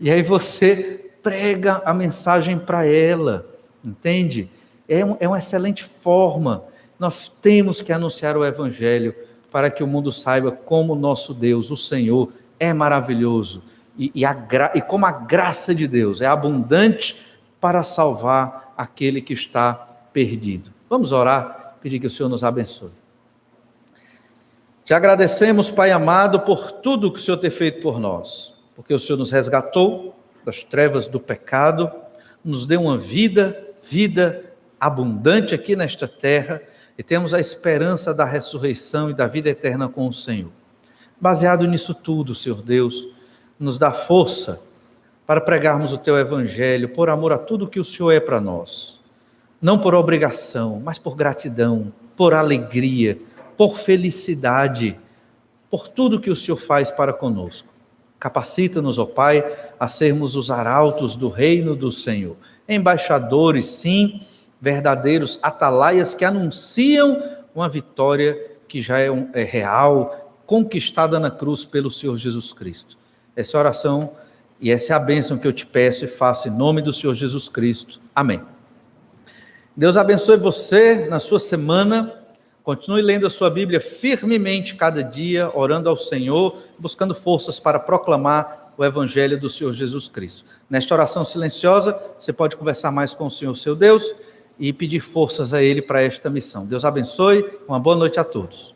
[SPEAKER 1] E aí você prega a mensagem para ela, entende? É uma excelente forma. Nós temos que anunciar o evangelho para que o mundo saiba como o nosso Deus, o Senhor, é maravilhoso. E como a graça de Deus é abundante para salvar aquele que está perdido. Vamos orar, pedir que o Senhor nos abençoe. Te agradecemos, Pai amado, por tudo que o Senhor tem feito por nós, porque o Senhor nos resgatou das trevas do pecado, nos deu uma vida abundante aqui nesta terra, e temos a esperança da ressurreição e da vida eterna com o Senhor. Baseado nisso tudo, Senhor Deus, nos dá força para pregarmos o Teu Evangelho, por amor a tudo que o Senhor é para nós. Não por obrigação, mas por gratidão, por alegria, por felicidade, por tudo que o Senhor faz para conosco. Capacita-nos, ó Pai, a sermos os arautos do reino do Senhor. Embaixadores, sim, verdadeiros atalaias que anunciam uma vitória que já é real, conquistada na cruz pelo Senhor Jesus Cristo. Essa é a oração e essa é a bênção que eu te peço e faço em nome do Senhor Jesus Cristo. Amém. Deus abençoe você na sua semana. Continue lendo a sua Bíblia firmemente cada dia, orando ao Senhor, buscando forças para proclamar o Evangelho do Senhor Jesus Cristo. Nesta oração silenciosa, você pode conversar mais com o Senhor, seu Deus, e pedir forças a Ele para esta missão. Deus abençoe, uma boa noite a todos.